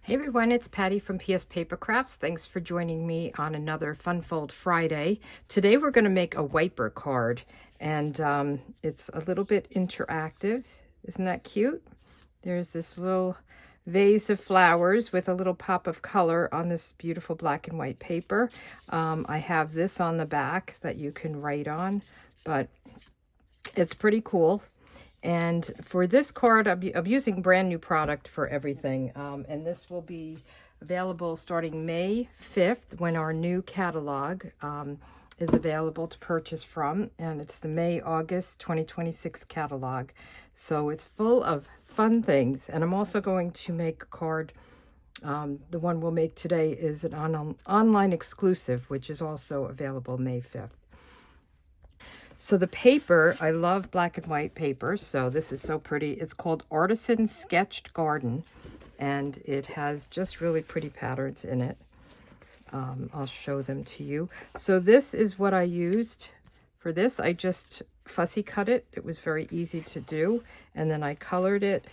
Hey everyone, it's Patty from pspapercrafts. Thanks for joining me on another Fun Fold Friday. Today we're going to make a wiper card, and it's a little bit interactive. Isn't that cute? There's this little vase of flowers with a little pop of color on this beautiful black and white paper. I have this on the back that you can write on, but it's pretty cool. And for this card, I'm using brand new product for everything. And this will be available starting May 5th when our new catalog is available to purchase from. And it's the May-August 2026 catalog. So it's full of fun things. And I'm also going to make a card. The one we'll make today is an online exclusive, which is also available May 5th. So the paper, I love black and white paper, so this is so pretty. It's called Artisan Sketched Garden, and it has just really pretty patterns in it. I'll show them to you. So this is what I used for this. I just fussy cut it. It was very easy to do, and then I colored it.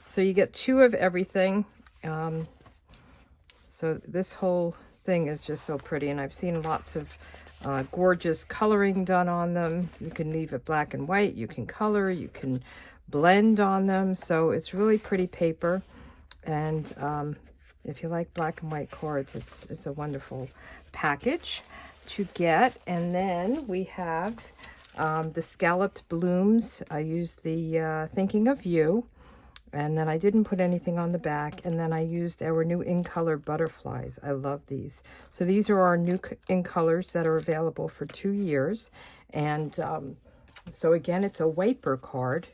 So you get two of everything. So this whole thing is just so pretty, and I've seen lots of gorgeous coloring done on them. You can leave it black and white, you can color, you can blend on them. So it's really pretty paper, and if you like black and white cards, it's a wonderful package to get. And then we have the scalloped blooms. I used the Thinking of You, and then I didn't put anything on the back. And then I used our new in color butterflies. I love these. So these are our new in colors that are available for 2 years. And so again, it's a wiper card.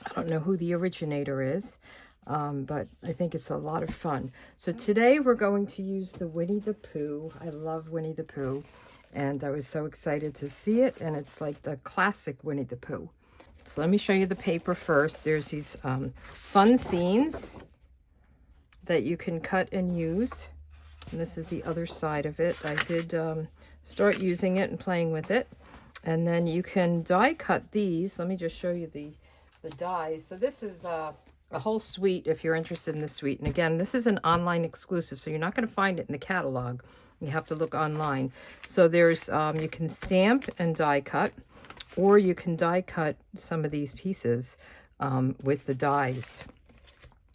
I don't know who the originator is, but I think it's a lot of fun. So today we're going to use the Winnie the Pooh. I love Winnie the Pooh, and I was so excited to see it. And it's like the classic Winnie the Pooh. So let me show you the paper first. There's these fun scenes that you can cut and use. And this is the other side of it. I did start using it and playing with it. And then you can die cut these. Let me just show you the dies. So this is a whole suite if you're interested in the suite. And again, this is an online exclusive, so you're not going to find it in the catalog. You have to look online. So there's, you can stamp and die cut, or you can die cut some of these pieces with the dies.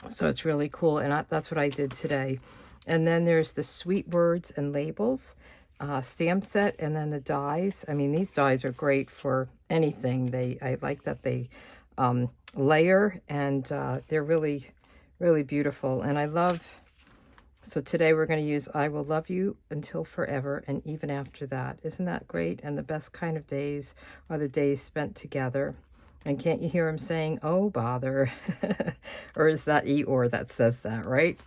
So it's really cool, and that's what I did today. And then there's the sweet words and labels stamp set, and then the dies. I mean, these dies are great for anything. I like that they layer, and they're really, really beautiful. And I love, so today we're going to use I Will Love You Until Forever and Even After That. Isn't that great? And the best kind of days are the days spent together. And can't you hear him saying, oh, bother? Or is that Eeyore that says that, right?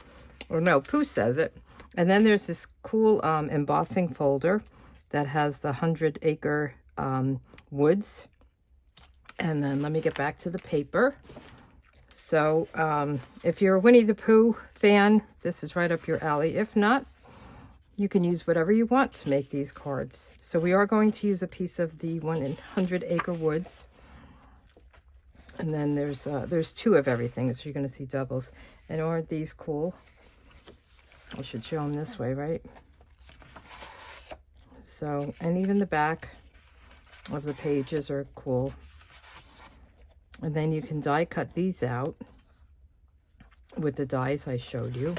Or no, Pooh says it. And then there's this cool embossing folder that has the 100-acre woods. And then let me get back to the paper. So if you're a Winnie the Pooh fan, this is right up your alley. If not, you can use whatever you want to make these cards. So we are going to use a piece of the 100-acre woods. And then there's two of everything, so you're going to see doubles. And aren't these cool? I should show them this way, right? So, and even the back of the pages are cool. And then you can die cut these out with the dies I showed you.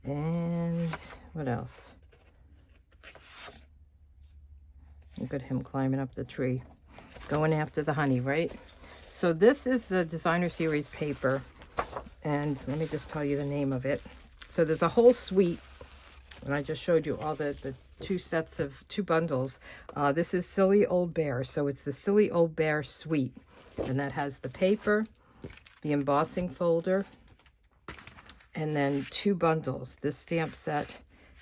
And what else? Look at him climbing up the tree, going after the honey, right? So this is the designer series paper. And let me just tell you the name of it. So there's a whole suite. And I just showed you all the two bundles. This is Silly Old Bear, so it's the Silly Old Bear suite, and that has the paper, the embossing folder, and then 2 bundles, this stamp set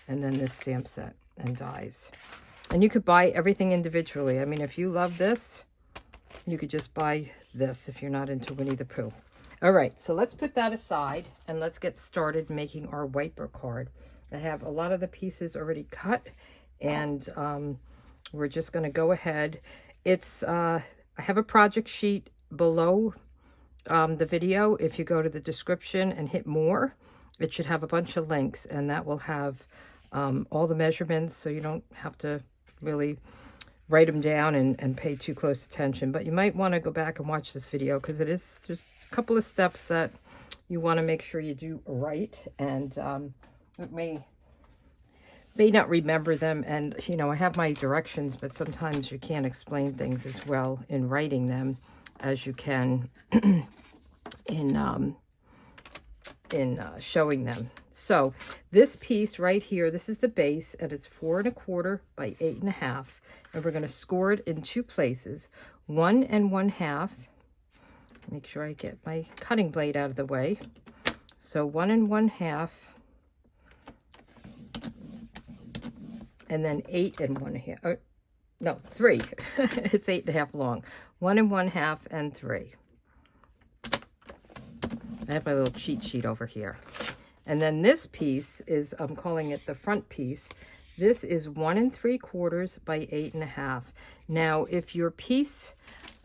and then this stamp set, and dies. And you could buy everything individually. I mean, if you love this, you could just buy this if you're not into Winnie the Pooh. All right, so let's put that aside and let's get started making our wiper card. I have a lot of the pieces already cut, and we're just going to go ahead. It's I have a project sheet below the video, if you go to the description and hit more, it should have a bunch of links, and that will have all the measurements, so you don't have to really write them down and pay too close attention. But you might want to go back and watch this video, because there's a couple of steps that you want to make sure you do right, and it may not remember them. And I have my directions, but sometimes you can't explain things as well in writing them as you can in showing them. So this piece right here, this is the base, and it's 4 1/4 by 8 1/2, and we're going to score it in 2 places, 1 1/2. Make sure I get my cutting blade out of the way. So 1 1/2, and then 8 1/2. Or, no, 3. It's 8 1/2 long. 1 1/2 and 3. I have my little cheat sheet over here. And then this piece is, I'm calling it the front piece. This is 1 3/4 by 8 1/2. Now, if your piece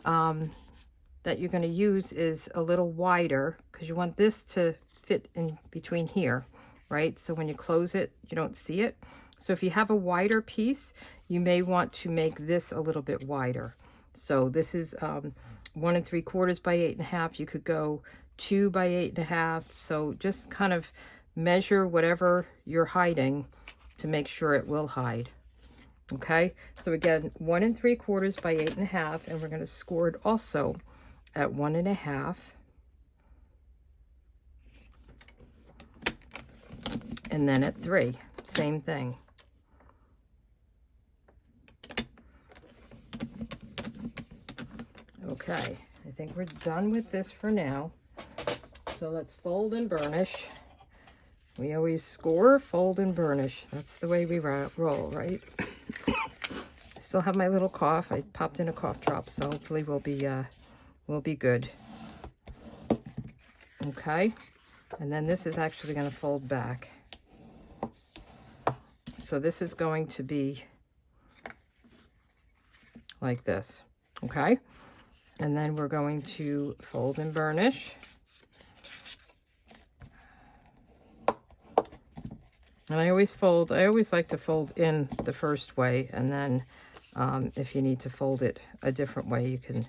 that you're going to use is a little wider, because you want this to fit in between here, right? So when you close it, you don't see it. So if you have a wider piece, you may want to make this a little bit wider. So this is 1 3/4 by 8 1/2. You could go 2 by 8 1/2. So just kind of measure whatever you're hiding to make sure it will hide. Okay, so again, 1 3/4 by 8 1/2, and we're going to score it also at 1 1/2, and then at 3, same thing. Okay, I think we're done with this for now. So let's fold and burnish. We always score, fold, and burnish. That's the way we roll, right? I still have my little cough. I popped in a cough drop, so hopefully we'll be good. Okay, and then this is actually going to fold back. So this is going to be like this, okay? And then we're going to fold and burnish. And I always like to fold in the first way, and then if you need to fold it a different way, you can.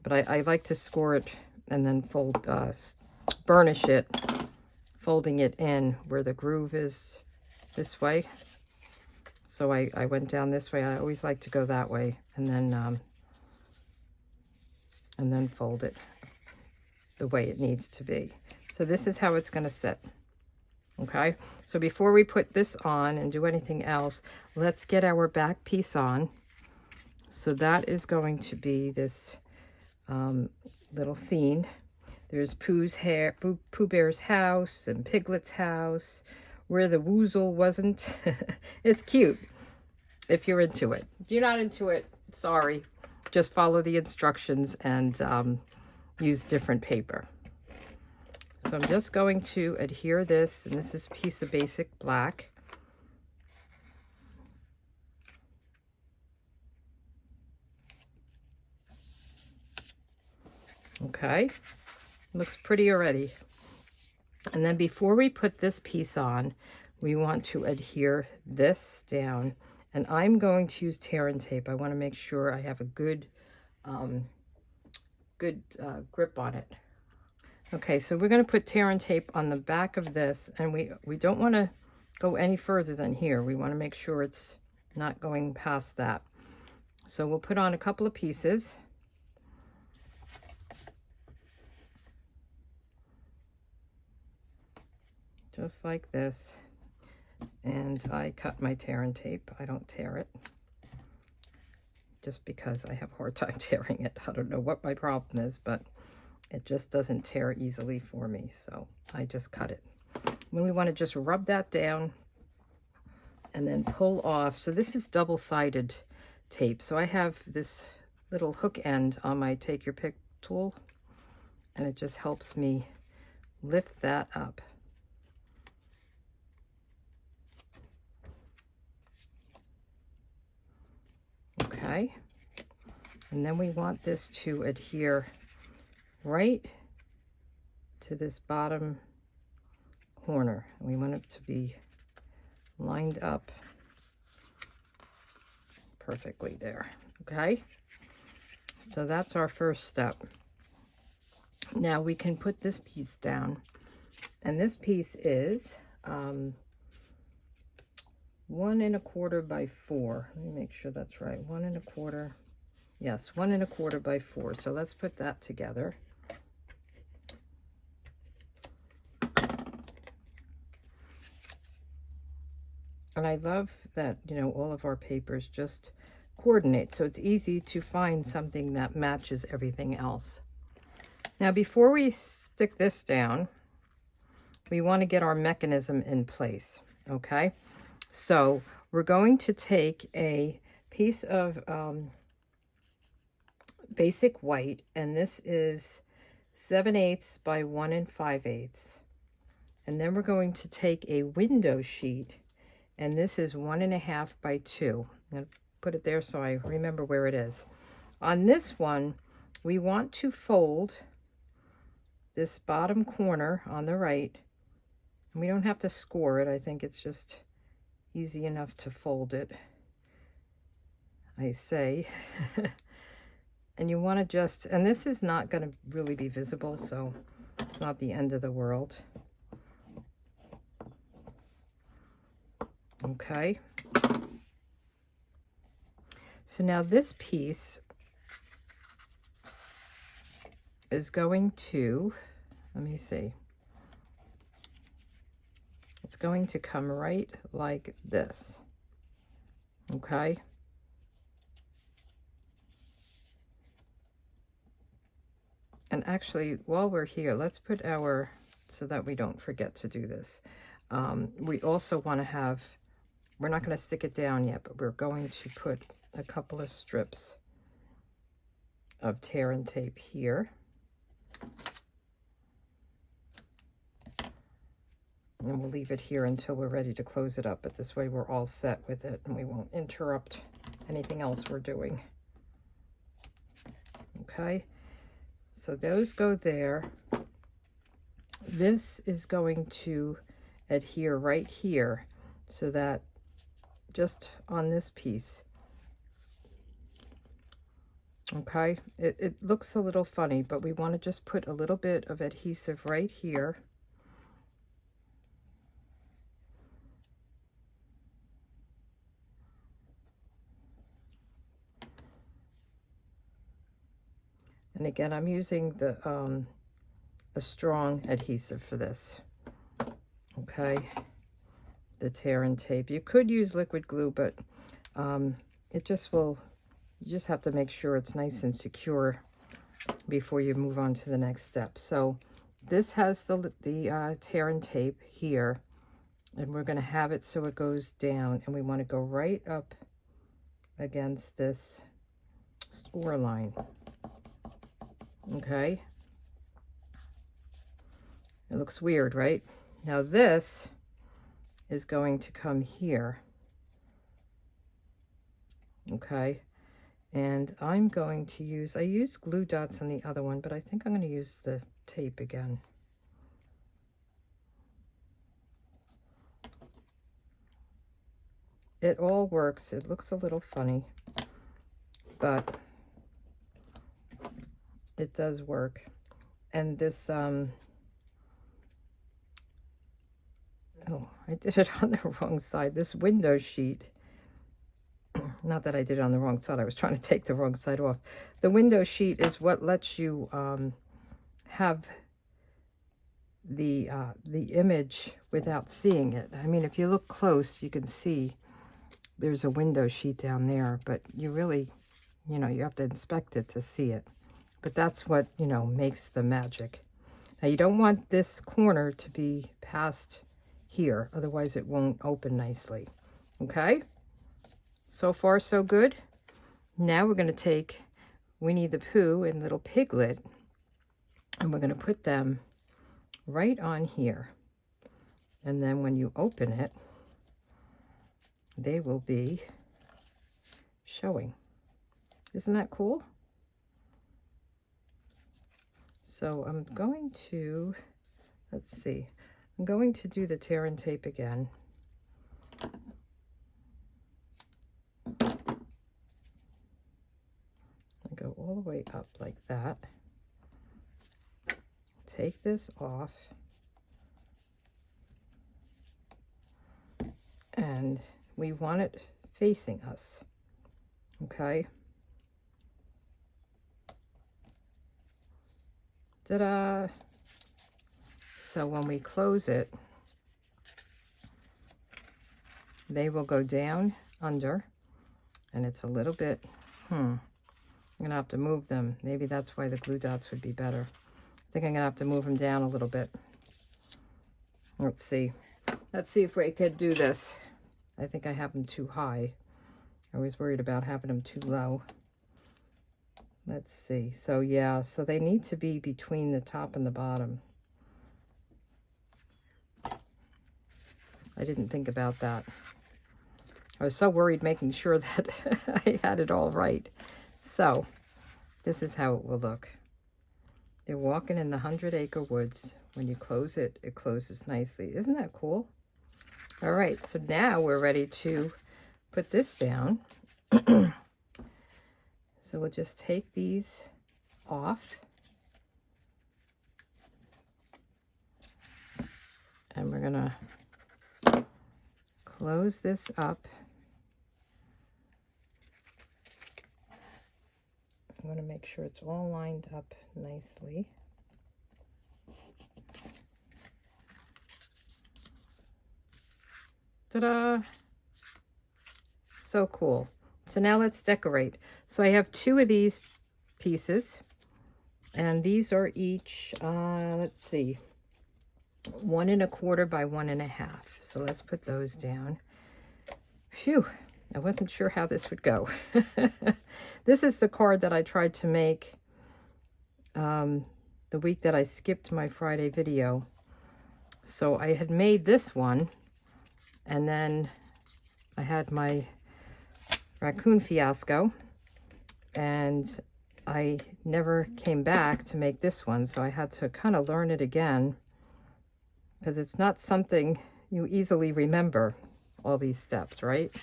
But I like to score it and then burnish it, folding it in where the groove is this way. So I went down this way. I always like to go that way, and then fold it the way it needs to be. So this is how it's going to sit. Okay, so before we put this on and do anything else, let's get our back piece on. So that is going to be this little scene. There's Pooh Bear's house and Piglet's house, where the woozle wasn't. It's cute if you're into it. If you're not into it, sorry. Just follow the instructions and use different paper. So I'm just going to adhere this, and this is a piece of basic black. Okay, looks pretty already. And then before we put this piece on, we want to adhere this down. And I'm going to use tear and tape. I want to make sure I have a good grip on it. Okay, so we're going to put tear and tape on the back of this, and we don't want to go any further than here. We want to make sure it's not going past that. So we'll put on a couple of pieces. Just like this. And I cut my tear and tape. I don't tear it, just because I have a hard time tearing it. I don't know what my problem is, but it just doesn't tear easily for me, so I just cut it. Then we want to just rub that down and then pull off. So this is double-sided tape. So I have this little hook end on my Take Your Pick tool, and it just helps me lift that up. Okay, and then we want this to adhere right to this bottom corner. We want it to be lined up perfectly there. Okay, so that's our first step. Now we can put this piece down, and this piece is 1 1/4 by 4. Let me make sure that's right. 1 1/4. Yes, 1 1/4 by 4. So let's put that together. And I love that, you know, all of our papers just coordinate, so it's easy to find something that matches everything else. Now, before we stick this down, we want to get our mechanism in place, okay? So we're going to take a piece of basic white, and this is 7/8 by 1 5/8. And then we're going to take a window sheet, and this is 1 1/2 by 2. I'm going to put it there so I remember where it is. On this one, we want to fold this bottom corner on the right. We don't have to score it. I think it's just easy enough to fold it, I say. And you want to just, and this is not going to really be visible, so it's not the end of the world. Okay. So now this piece is going to, let me see. It's going to come right like this. Okay. And actually, while we're here, let's put our, so that we don't forget to do this. We also want to have, we're not going to stick it down yet, but we're going to put a couple of strips of tear and tape here. And we'll leave it here until we're ready to close it up. But this way we're all set with it and we won't interrupt anything else we're doing. Okay, so those go there. This is going to adhere right here, so that just on this piece. Okay, it looks a little funny, but we want to just put a little bit of adhesive right here. And again, I'm using the a strong adhesive for this. Okay, the tear and tape. You could use liquid glue, but it just will, you just have to make sure it's nice and secure before you move on to the next step. So this has the tear and tape here, and we're going to have it so it goes down, and we want to go right up against this score line. Okay, it looks weird, right? Now this is going to come here. Okay, and I'm going to use, I used glue dots on the other one, but I think I'm going to use the tape again. It all works. It looks a little funny, but it does work. And this, oh, I did it on the wrong side. This window sheet, not that I did it on the wrong side. I was trying to take the wrong side off. The window sheet is what lets you have the image without seeing it. I mean, if you look close, you can see there's a window sheet down there, but you really, you know, you have to inspect it to see it. But that's what, you know, makes the magic. Now, you don't want this corner to be past here, otherwise it won't open nicely. Okay? So far, so good. Now we're going to take Winnie the Pooh and Little Piglet, and we're going to put them right on here. And then when you open it, they will be showing. Isn't that cool? So I'm going to, let's see, I'm going to do the tear and tape again. I go all the way up like that. Take this off. And we want it facing us, okay? Ta-da! So when we close it, they will go down under, and it's a little bit, I'm gonna have to move them. Maybe that's why the glue dots would be better. I think I'm gonna have to move them down a little bit. Let's see. Let's see if we could do this. I think I have them too high. I was worried about having them too low. Let's see. So yeah, so they need to be between the top and the bottom. I didn't think about that. I was so worried making sure that I had it all right. So this is how it will look. They're walking in the 100-acre woods. When you close it, it closes nicely. Isn't that cool? All right, so now we're ready to put this down. So we'll just take these off. And we're gonna close this up. I want to make sure it's all lined up nicely. Ta-da! So cool. So now let's decorate. So I have 2 of these pieces, and these are each, let's see, 1 1/4 by 1 1/2. So let's put those down. Phew, I wasn't sure how this would go. This is the card that I tried to make the week that I skipped my Friday video. So I had made this one, and then I had my raccoon fiasco, and I never came back to make this one, so I had to kind of learn it again, because it's not something you easily remember, all these steps, right?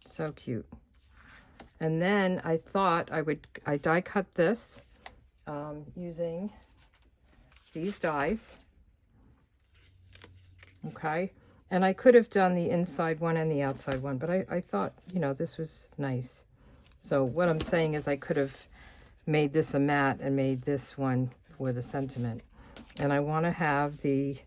So cute. And then I thought I die cut this using these dies. Okay. And I could have done the inside one and the outside one, but I thought, you know, this was nice. So what I'm saying is I could have made this a mat and made this one for the sentiment. And I want to have the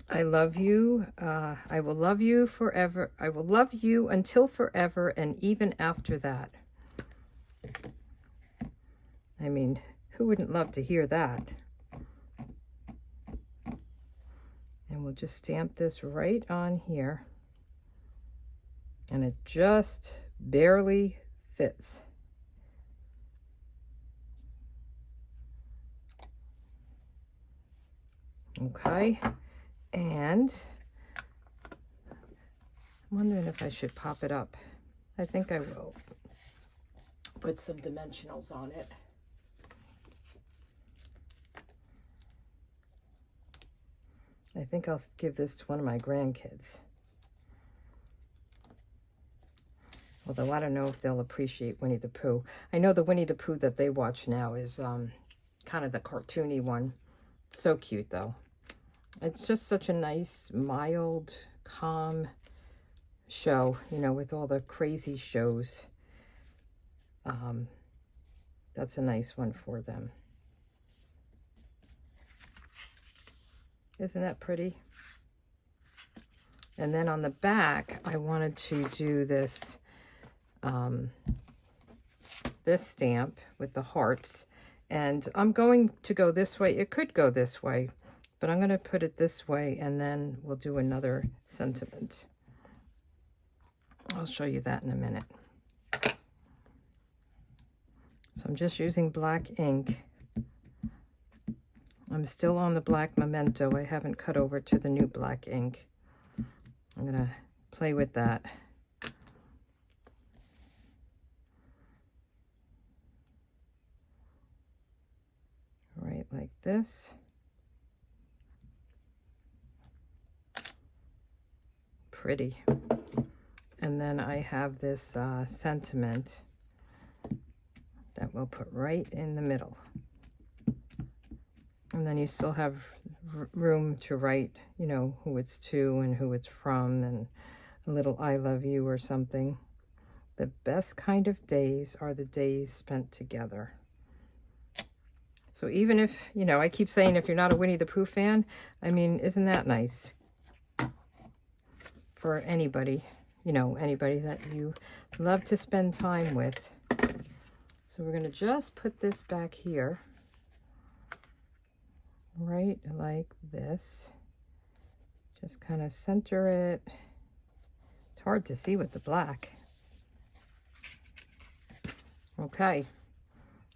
I love you, I will love you forever. I will love you until forever and even after that. I mean, who wouldn't love to hear that? And we'll just stamp this right on here. And it just barely fits. Okay. And I'm wondering if I should pop it up. I think I will. Put some dimensionals on it. I think I'll give this to one of my grandkids. Although I don't know if they'll appreciate Winnie the Pooh. I know the Winnie the Pooh that they watch now is kind of the cartoony one. So cute though. It's just such a nice, mild, calm show, you know, with all the crazy shows. That's a nice one for them. Isn't that pretty? And then on the back, I wanted to do this, this stamp with the hearts. And I'm going to go this way. It could go this way, but I'm going to put it this way, and then we'll do another sentiment. I'll show you that in a minute. So I'm just using black ink. I'm still on the black memento. I haven't cut over to the new black ink. I'm going to play with that. this. Pretty. And then I have this sentiment that we'll put right in the middle. And then you still have room to write, you know, who it's to and who it's from, and a little I love you or something. The best kind of days are the days spent together. So even if, you know, I keep saying if you're not a Winnie the Pooh fan, I mean, isn't that nice? For anybody, you know, anybody that you love to spend time with. So we're going to just put this back here, right like this. Just kind of center it. It's hard to see with the black. Okay.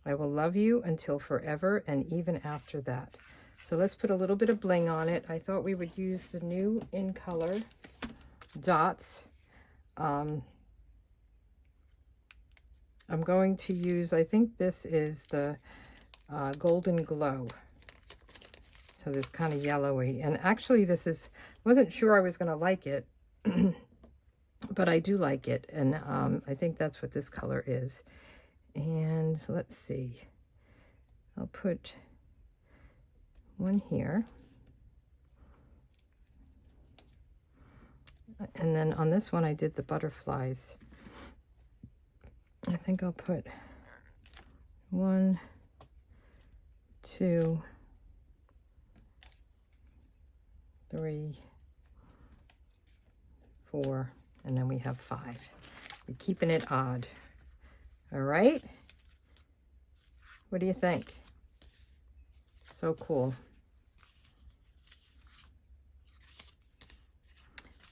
I will love you until forever and even after that. So let's put a little bit of bling on it. I thought we would use the new In Color dots. I'm going to use, I think this is the Golden Glow. So this kind of yellowy. And actually this is, wasn't sure I was going to like it, but I do like it. And I think that's what this color is. And let's see. I'll put one here. And then on this one I did the butterflies. I think I'll put 1, 2, 3, 4, and then we have 5. We're keeping it odd. All right. What do you think? So cool.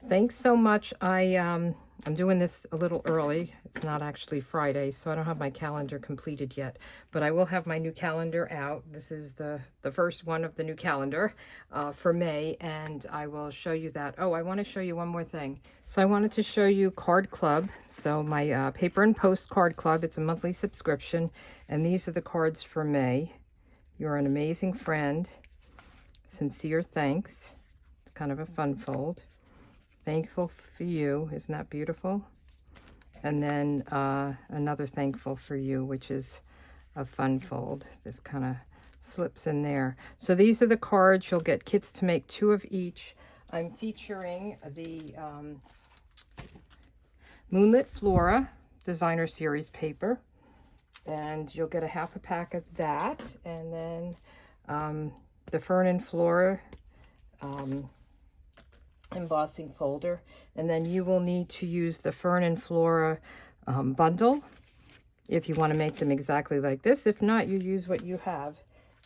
Thanks so much. I'm doing this a little early. It's not actually Friday, so I don't have my calendar completed yet, but I will have my new calendar out. This is the first one of the new calendar for May, and I will show you that. Oh, I want to show you one more thing. So I wanted to show you Card Club. So my Paper and Post Card Club, it's a monthly subscription, and these are the cards for May. You're an amazing friend. Sincere thanks. It's kind of a fun fold. Thankful for you, isn't that beautiful? And then another thankful for you, which is a fun fold. This kind of slips in there. So these are the cards. You'll get kits to make 2 of each. I'm featuring the Moonlit Flora Designer Series paper, and you'll get a half a pack of that. And then the Fern and Flora embossing folder, and then you will need to use the Fern and Flora bundle if you want to make them exactly like this. If not, you use what you have,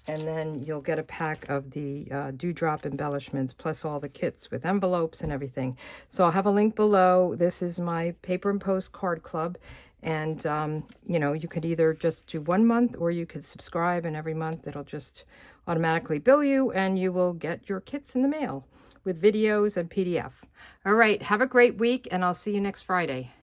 and then you'll get a pack of the dewdrop embellishments plus all the kits with envelopes and everything. So I'll have a link below. This is my Paper and Post Card Club, and you know, you could either just do 1 month or you could subscribe, and every month it'll just automatically bill you and you will get your kits in the mail with videos and PDF. All right, have a great week, and I'll see you next Friday.